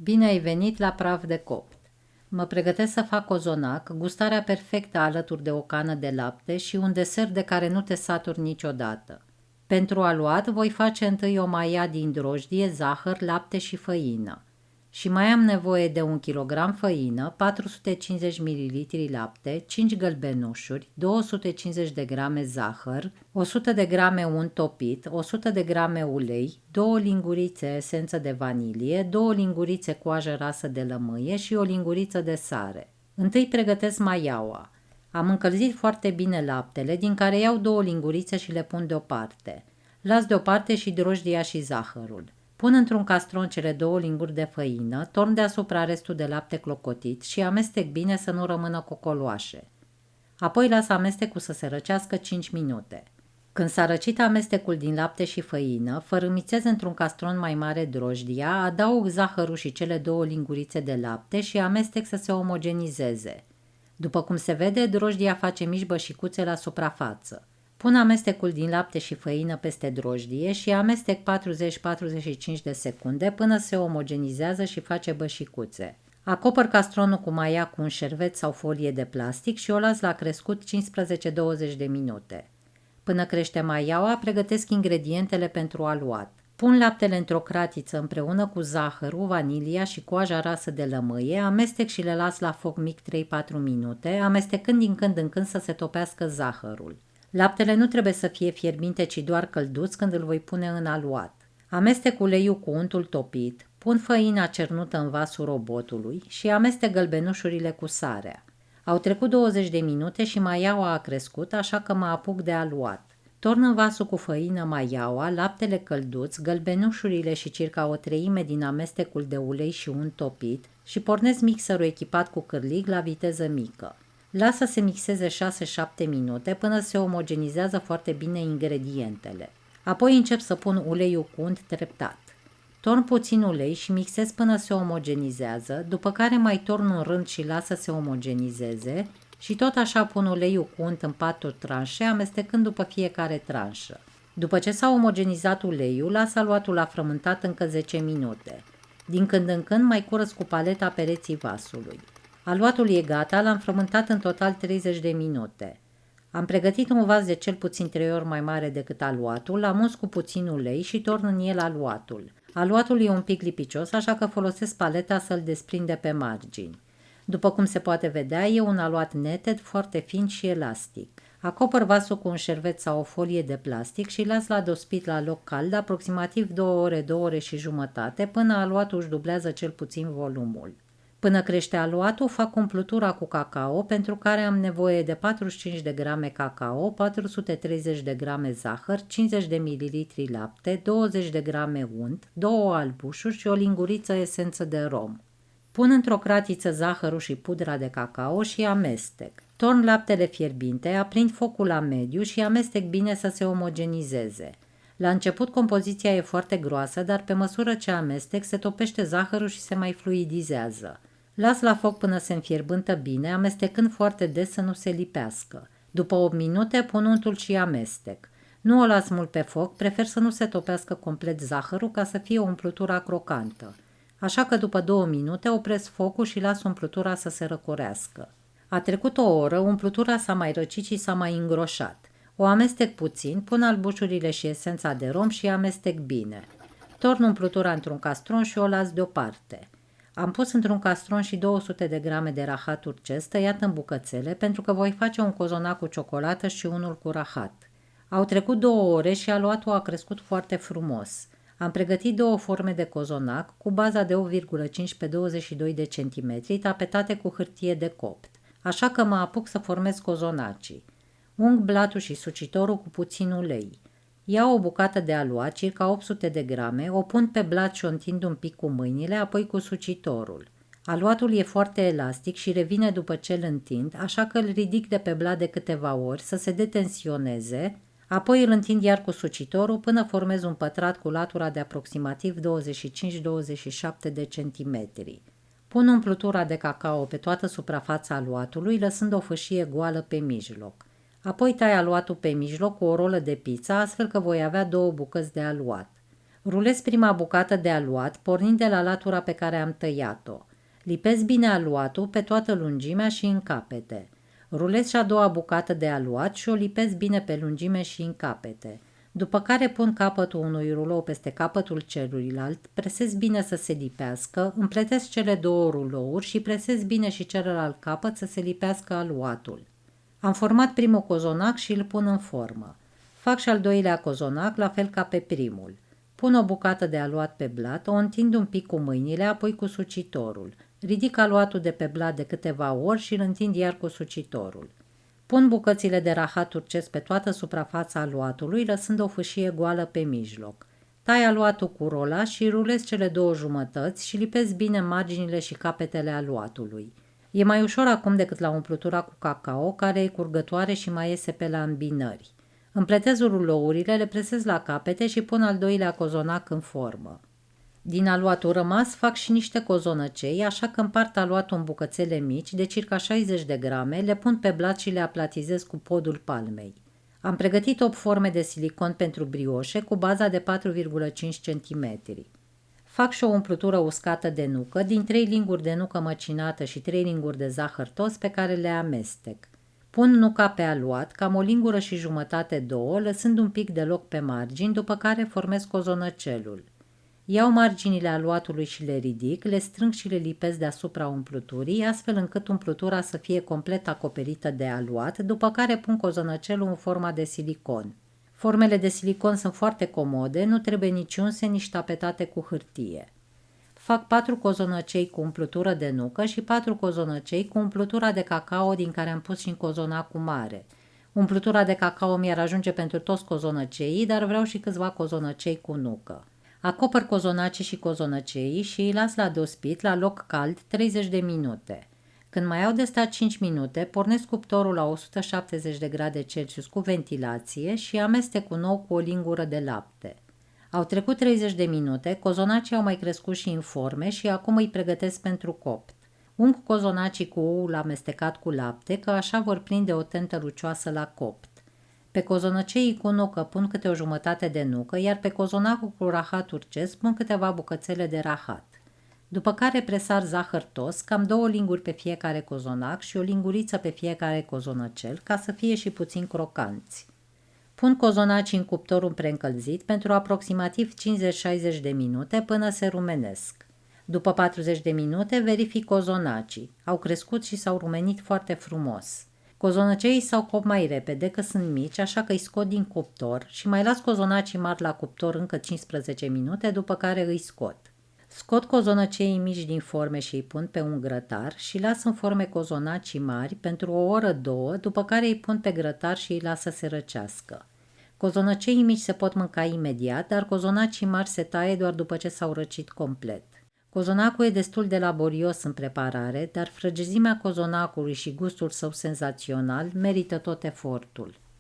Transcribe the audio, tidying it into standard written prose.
Bine ai venit la praf de copt. Mă pregătesc să fac cozonac, gustarea perfectă alături de o cană de lapte și un desert de care nu te saturi niciodată. Pentru aluat voi face întâi o maia din drojdie, zahăr, lapte și făină. Și mai am nevoie de 1 kg făină, 450 ml lapte, 5 gălbenușuri, 250 de grame zahăr, 100 de grame unt topit, 100 de grame ulei, 2 lingurițe esență de vanilie, 2 lingurițe coajă rasă de lămâie și o linguriță de sare. Întâi pregătesc maiaua. Am încălzit foarte bine laptele, din care iau 2 lingurițe și le pun deoparte. Las deoparte și drojdia și zahărul. Pun într-un castron cele 2 linguri de făină, torn deasupra restul de lapte clocotit și amestec bine să nu rămână cocoloașe. Apoi las amestecul să se răcească 5 minute. Când s-a răcit amestecul din lapte și făină, fărâmițez într-un castron mai mare drojdia, adaug zahărul și cele 2 lingurițe de lapte și amestec să se omogenizeze. După cum se vede, drojdia face mici bășicuțe la suprafață. Pun amestecul din lapte și făină peste drojdie și amestec 40-45 de secunde până se omogenizează și face bășicuțe. Acopăr castronul cu maia cu un șervet sau folie de plastic și o las la crescut 15-20 de minute. Până crește maiaua, pregătesc ingredientele pentru aluat. Pun laptele într-o cratiță împreună cu zahărul, vanilia și coaja rasă de lămâie, amestec și le las la foc mic 3-4 minute, amestecând din când în când să se topească zahărul. Laptele nu trebuie să fie fierbinte, ci doar călduț când îl voi pune în aluat. Amestec uleiul cu untul topit, pun făina cernută în vasul robotului și amestec gălbenușurile cu sarea. Au trecut 20 de minute și maiaua a crescut, așa că mă apuc de aluat. Torn în vasul cu făină maiaua, laptele călduț, gălbenușurile și circa o treime din amestecul de ulei și unt topit și pornesc mixerul echipat cu cârlig la viteză mică. Lasă să se mixeze 6-7 minute până se omogenizează foarte bine ingredientele. Apoi încep să pun uleiul cu unt treptat. Torn puțin ulei și mixez până se omogenizează, după care mai torn un rând și lasă să se omogenizeze și tot așa pun uleiul cu unt în 4 tranșe, amestecând după fiecare tranșă. După ce s-a omogenizat uleiul, las aluatul la frământat încă 10 minute. Din când în când mai curăț cu paleta pereții vasului. Aluatul e gata, l-am frământat în total 30 de minute. Am pregătit un vas de cel puțin 3 ori mai mare decât aluatul, l-am uns cu puțin ulei și torn în el aluatul. Aluatul e un pic lipicios, așa că folosesc paleta să-l desprinde pe margini. După cum se poate vedea, e un aluat neted, foarte fin și elastic. Acopăr vasul cu un șervet sau o folie de plastic și las la dospit la loc cald aproximativ 2 ore, 2 ore și jumătate, până aluatul își dublează cel puțin volumul. Până crește aluatul, fac umplutura cu cacao, pentru care am nevoie de 45 de grame cacao, 430 de grame zahăr, 50 de ml lapte, 20 de grame unt, 2 albușuri și o linguriță esență de rom. Pun într-o cratiță zahărul și pudra de cacao și amestec. Torn laptele fierbinte, aprind focul la mediu și amestec bine să se omogenizeze. La început compoziția e foarte groasă, dar pe măsură ce amestec se topește zahărul și se mai fluidizează. Las la foc până se înfierbântă bine, amestecând foarte des să nu se lipească. După 8 minute pun untul și amestec. Nu o las mult pe foc, prefer să nu se topească complet zahărul ca să fie umplutura crocantă. Așa că după 2 minute opresc focul și las umplutura să se răcorească. A trecut o oră, umplutura s-a mai răcit și s-a mai îngroșat. O amestec puțin, pun albușurile și esența de rom și amestec bine. Torn umplutura într-un castron și o las deoparte. Am pus într-un castron și 200 de grame de rahat turcesc tăiat în bucățele, pentru că voi face un cozonac cu ciocolată și unul cu rahat. Au trecut 2 ore și aluatul a crescut foarte frumos. Am pregătit 2 forme de cozonac cu baza de 8,5 pe 22 de centimetri tapetate cu hârtie de copt. Așa că mă apuc să formez cozonacii. Ung blatul și sucitorul cu puțin ulei. Iau o bucată de aluat, circa 800 de grame, o pun pe blat și o întind un pic cu mâinile, apoi cu sucitorul. Aluatul e foarte elastic și revine după ce îl întind, așa că îl ridic de pe blat de câteva ori să se detensioneze, apoi îl întind iar cu sucitorul până formez un pătrat cu latura de aproximativ 25-27 de centimetri. Pun umplutura de cacao pe toată suprafața aluatului, lăsând o fâșie goală pe mijloc. Apoi tai aluatul pe mijloc cu o rolă de pizza, astfel că voi avea 2 bucăți de aluat. Rulez prima bucată de aluat, pornind de la latura pe care am tăiat-o. Lipesc bine aluatul pe toată lungimea și în capete. Rulez și a doua bucată de aluat și o lipesc bine pe lungime și în capete. După care pun capătul unui rulou peste capătul celuilalt, presez bine să se lipească, împletesc cele două rulouri și presez bine și celălalt capăt să se lipească aluatul. Am format primul cozonac și îl pun în formă. Fac și al doilea cozonac, la fel ca pe primul. Pun o bucată de aluat pe blat, o întind un pic cu mâinile, apoi cu sucitorul. Ridic aluatul de pe blat de câteva ori și îl întind iar cu sucitorul. Pun bucățile de rahat turcesc pe toată suprafața aluatului, lăsând o fâșie goală pe mijloc. Tai aluatul cu rola și rulez cele două jumătăți și lipesc bine marginile și capetele aluatului. E mai ușor acum decât la umplutura cu cacao, care e curgătoare și mai iese pe la îmbinări. Împletez rulourile, le presez la capete și pun al doilea cozonac în formă. Din aluatul rămas fac și niște cozonăcei, așa că împart aluatul în bucățele mici, de circa 60 de grame, le pun pe blat și le aplatizez cu podul palmei. Am pregătit 8 forme de silicon pentru brioșe cu baza de 4,5 cm. Fac și o umplutură uscată de nucă, din 3 linguri de nucă măcinată și 3 linguri de zahăr tost pe care le amestec. Pun nuca pe aluat, cam o lingură și jumătate, două, lăsând un pic de loc pe margini, după care formez cozonăcelul. Iau marginile aluatului și le ridic, le strâng și le lipesc deasupra umpluturii, astfel încât umplutura să fie complet acoperită de aluat, după care pun cozonăcelul în forma de silicon. Formele de silicon sunt foarte comode, nu trebuie nici unse, nici tapetate cu hârtie. Fac 4 cozonăcei cu umplutură de nucă și 4 cozonăcei cu umplutura de cacao din care am pus și în cozonacul mare. Umplutura de cacao mi-ar ajunge pentru toți cozonăceii, dar vreau și câțiva cozonăcei cu nucă. Acopăr cozonacii și cozonăceii și îi las la dospit la loc cald 30 de minute. Când mai au de stat 5 minute, pornesc cuptorul la 170 de grade Celsius cu ventilație și amestec cu nou cu o lingură de lapte. Au trecut 30 de minute, cozonacii au mai crescut și în forme și acum îi pregătesc pentru copt. Ung cozonacii cu oul amestecat cu lapte, că așa vor prinde o tentă lucioasă la copt. Pe cozonăceii cu nucă pun câte o jumătate de nucă, iar pe cozonacul cu rahat turcesc pun câteva bucățele de rahat. După care presar zahăr tost, cam 2 linguri pe fiecare cozonac și o linguriță pe fiecare cozonăcel, ca să fie și puțin crocanți. Pun cozonacii în cuptorul preîncălzit pentru aproximativ 50-60 de minute până se rumenesc. După 40 de minute verific cozonacii. Au crescut și s-au rumenit foarte frumos. Cozonăceii s-au copt mai repede că sunt mici, așa că îi scot din cuptor și mai las cozonacii mari la cuptor încă 15 minute, după care îi scot. Scot cozonăceii mici din forme și îi pun pe un grătar și las în forme cozonacii mari pentru o oră-două, după care îi pun pe grătar și îi las să se răcească. Cozonăceii mici se pot mânca imediat, dar cozonacii mari se taie doar după ce s-au răcit complet. Cozonacul e destul de laborios în preparare, dar frăgezimea cozonacului și gustul său senzațional merită tot efortul.